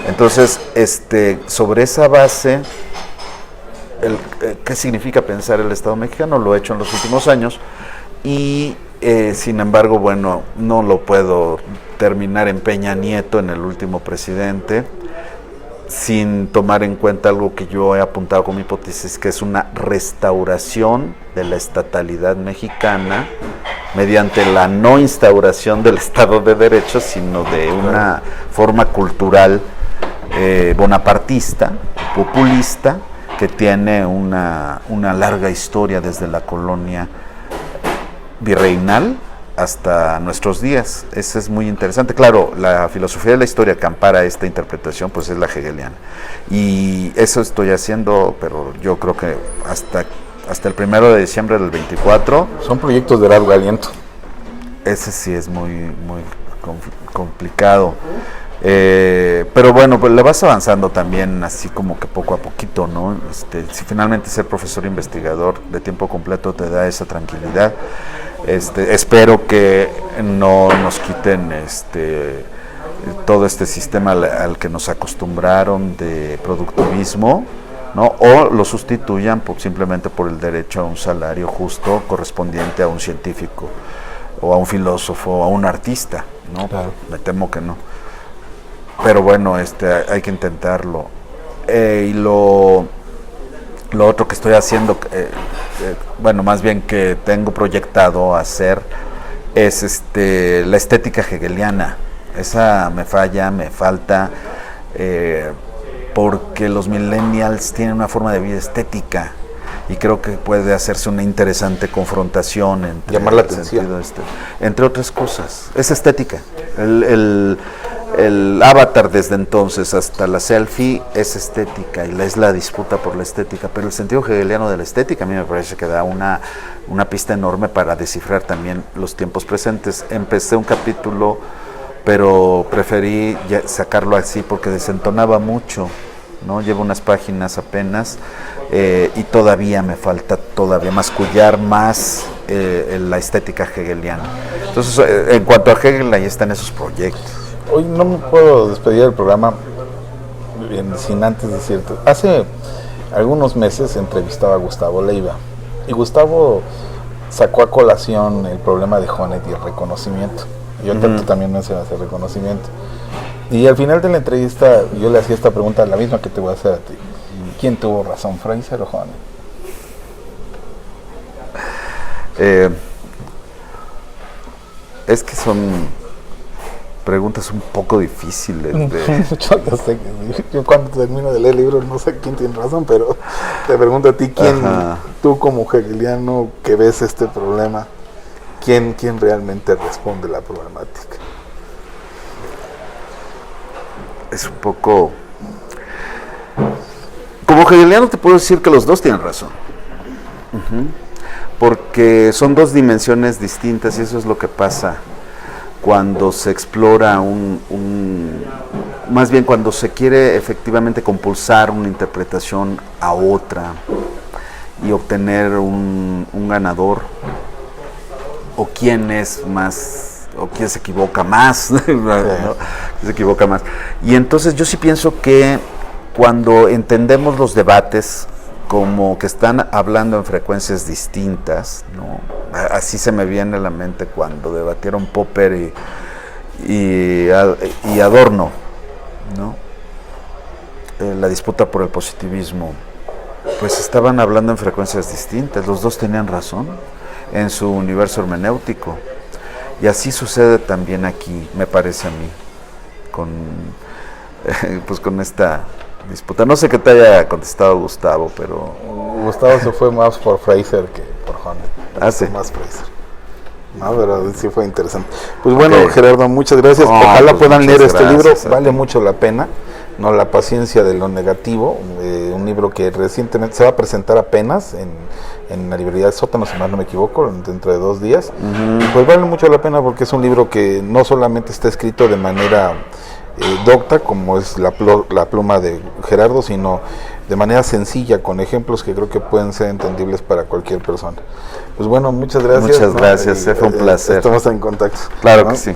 Entonces, sobre esa base, ¿qué significa pensar el Estado mexicano? Lo he hecho en los últimos años y sin embargo, bueno, no lo puedo terminar en Peña Nieto, en el último presidente, sin tomar en cuenta algo que yo he apuntado como hipótesis, que es una restauración de la estatalidad mexicana mediante la no instauración del Estado de Derecho, sino de una forma cultural bonapartista, populista, que tiene una larga historia desde la colonia virreinal hasta nuestros días. Eso es muy interesante. Claro, la filosofía de la historia que ampara esta interpretación pues es la hegeliana, y eso estoy haciendo, pero yo creo que hasta el 1 de diciembre del 24. Son proyectos de largo aliento. Ese sí es muy complicado, pero bueno, pues le vas avanzando también así como que poco a poquito, ¿no? Si finalmente ser profesor investigador de tiempo completo te da esa tranquilidad, espero que no nos quiten todo este sistema al que nos acostumbraron de productivismo, ¿no? O lo sustituyan simplemente por el derecho a un salario justo correspondiente a un científico o a un filósofo o a un artista, ¿no? Claro. Me temo que no. Pero bueno, hay que intentarlo. Y lo otro que estoy haciendo, bueno, más bien que tengo proyectado hacer, es la estética hegeliana. Esa me falta, porque los millennials tienen una forma de vida estética, y creo que puede hacerse una interesante confrontación entre llamar la atención, entre otras cosas. Es estética. El avatar desde entonces hasta la selfie es estética, y es la disputa por la estética, pero el sentido hegeliano de la estética a mí me parece que da una pista enorme para descifrar también los tiempos presentes. Empecé un capítulo, pero preferí sacarlo así porque desentonaba mucho, ¿no? Llevo unas páginas apenas, y todavía me falta mascullar más la estética hegeliana. Entonces, en cuanto a Hegel, ahí están esos proyectos. Hoy no me puedo despedir del programa sin antes decirte, hace algunos meses entrevistaba a Gustavo Leiva, y Gustavo sacó a colación el problema de Honneth y el reconocimiento. Yo tú también mencionaste el reconocimiento, y al final de la entrevista yo le hacía esta pregunta, la misma que te voy a hacer a ti: ¿quién tuvo razón, Fraser o Honneth? Es que son preguntas un poco difíciles. Yo cuando termino de leer el libro no sé quién tiene razón, pero te pregunto a ti, ¿quién, tú como hegeliano que ves este problema, quién realmente responde la problemática? Es un poco... Como hegeliano te puedo decir que los dos tienen razón, porque son dos dimensiones distintas, y eso es lo que pasa cuando se explora más bien cuando se quiere efectivamente compulsar una interpretación a otra y obtener un ganador, o quién es más, o quién se equivoca más, ¿no? Se equivoca más. Y entonces yo sí pienso que cuando entendemos los debates como que están hablando en frecuencias distintas, ¿no? Así se me viene a la mente cuando debatieron Popper y Adorno, ¿no? La disputa por el positivismo, pues estaban hablando en frecuencias distintas, los dos tenían razón en su universo hermenéutico, y así sucede también aquí, me parece a mí, con esta disputa. No sé qué te haya contestado Gustavo, pero... Gustavo se fue más por Fraser que por Honneth. Sí. Más Fraser. No, pero sí fue interesante. Pues bueno, Gerardo, muchas gracias. Ojalá puedan leer este libro, vale mucho la pena. No, La paciencia de lo negativo, un libro que recientemente se va a presentar apenas en la librería de Sótano, si mal no me equivoco, dentro de 2 días. Pues vale mucho la pena porque es un libro que no solamente está escrito de manera docta, como es la pluma de Gerardo, sino de manera sencilla, con ejemplos que creo que pueden ser entendibles para cualquier persona. Pues bueno, muchas gracias. Muchas gracias, fue un placer. Estamos en contacto. Claro, ¿no? Que sí.